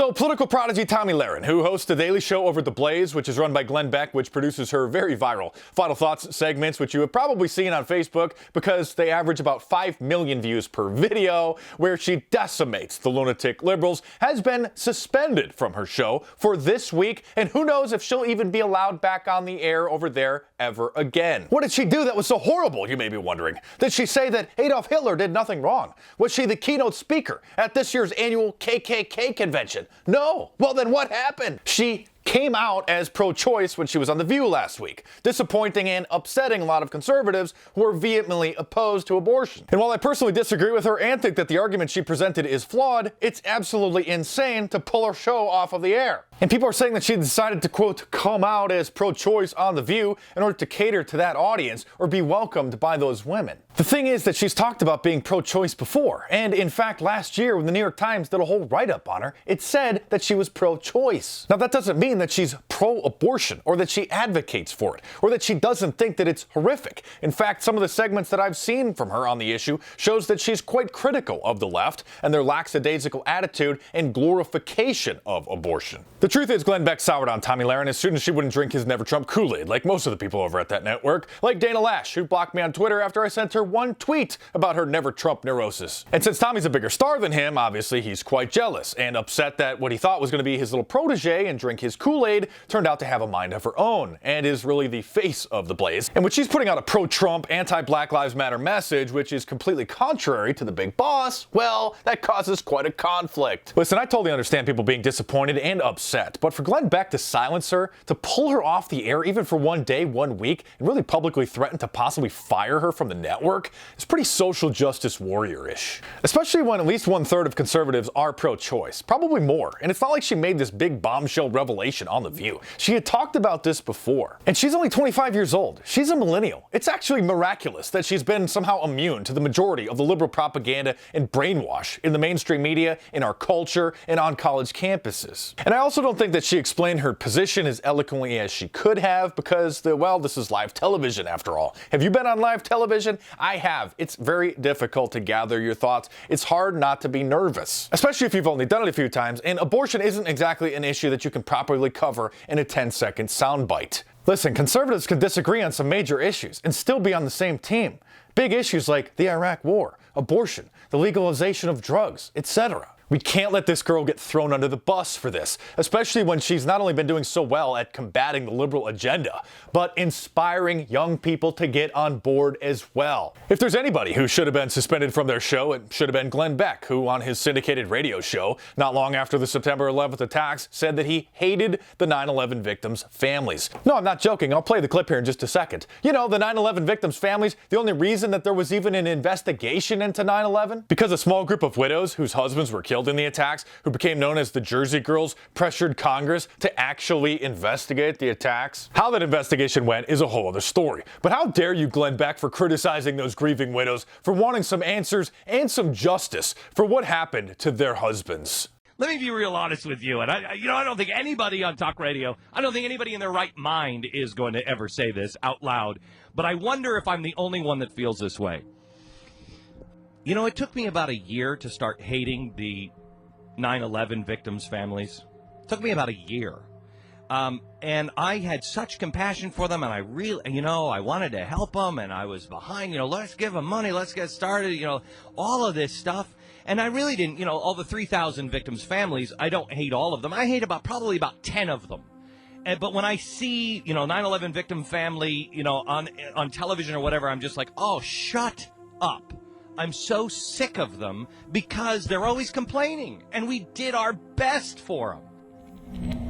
So, political prodigy Tomi Lahren, who hosts The Daily Show over The Blaze, which is run by Glenn Beck, which produces her very viral Final Thoughts segments, which you have probably seen on Facebook because they average about 5 million views per video, where she decimates the lunatic liberals, has been suspended from her show for this week, and who knows if she'll even be allowed back on the air over there ever again. What did she do that was so horrible, you may be wondering? Did she say that Adolf Hitler did nothing wrong? Was she the keynote speaker at this year's annual KKK convention? No. Well, then what happened? She came out as pro-choice when she was on The View last week, disappointing and upsetting a lot of conservatives who are vehemently opposed to abortion. And while I personally disagree with her and think that the argument she presented is flawed, it's absolutely insane to pull her show off of the air. And people are saying that she decided to, quote, come out as pro-choice on The View in order to cater to that audience or be welcomed by those women. The thing is that she's talked about being pro-choice before, and in fact last year when the New York Times did a whole write-up on her, it said that she was pro-choice. Now that doesn't mean that she's pro-abortion, or that she advocates for it, or that she doesn't think that it's horrific. In fact, some of the segments that I've seen from her on the issue shows that she's quite critical of the left and their lackadaisical attitude and glorification of abortion. The truth is, Glenn Beck soured on Tomi Lahren as soon as she wouldn't drink his Never Trump Kool-Aid, like most of the people over at that network, like Dana Lash, who blocked me on Twitter after I sent her one tweet about her Never Trump neurosis. And since Tommy's a bigger star than him, obviously he's quite jealous and upset that what he thought was going to be his little protege and drink his Kool-Aid turned out to have a mind of her own and is really the face of the Blaze. And when she's putting out a pro-Trump, anti-Black Lives Matter message, which is completely contrary to the big boss, well, that causes quite a conflict. Listen, I totally understand people being disappointed and upset, but for Glenn Beck to silence her, to pull her off the air even for one day, 1 week, and really publicly threaten to possibly fire her from the network is pretty social justice warrior-ish. Especially when at least 1/3 of conservatives are pro-choice, probably more. And it's not like she made this big bombshell revelation on The View. She had talked about this before. And she's only 25 years old. She's a millennial. It's actually miraculous that she's been somehow immune to the majority of the liberal propaganda and brainwash in the mainstream media, in our culture, and on college campuses. And I also don't think that she explained her position as eloquently as she could have because, well, this is live television after all. Have you been on live television? I have. It's very difficult to gather your thoughts. It's hard not to be nervous, especially if you've only done it a few times, and abortion isn't exactly an issue that you can properly cover in a 10-second soundbite. Listen, conservatives can disagree on some major issues and still be on the same team. Big issues like the Iraq War, abortion, the legalization of drugs, etc. We can't let this girl get thrown under the bus for this, especially when she's not only been doing so well at combating the liberal agenda, but inspiring young people to get on board as well. If there's anybody who should have been suspended from their show, it should have been Glenn Beck, who on his syndicated radio show, not long after the September 11th attacks, said that he hated the 9/11 victims' families. No, I'm not joking. I'll play the clip here in just a second. You know, the 9/11 victims' families, the only reason that there was even an investigation into 9/11? Because a small group of widows whose husbands were killed in the attacks, who became known as the Jersey Girls, pressured Congress to actually investigate the attacks. How that investigation went is a whole other story. But how dare you, Glenn Beck, for criticizing those grieving widows, for wanting some answers and some justice for what happened to their husbands. Let me be real honest with you, and I don't think anybody on talk radio, I don't think anybody in their right mind is going to ever say this out loud, but I wonder if I'm the only one that feels this way. You know, it took me about a year to start hating the 9/11 victims' families. It took me about a year. And I had such compassion for them, and I really, I wanted to help them, and I was behind, let's give them money, let's get started, all of this stuff. And I really didn't, all the 3,000 victims' families, I don't hate all of them. I hate probably about 10 of them. But when I see, 9/11 victim family, on television or whatever, I'm just like, oh, shut up. I'm so sick of them because they're always complaining, and we did our best for them.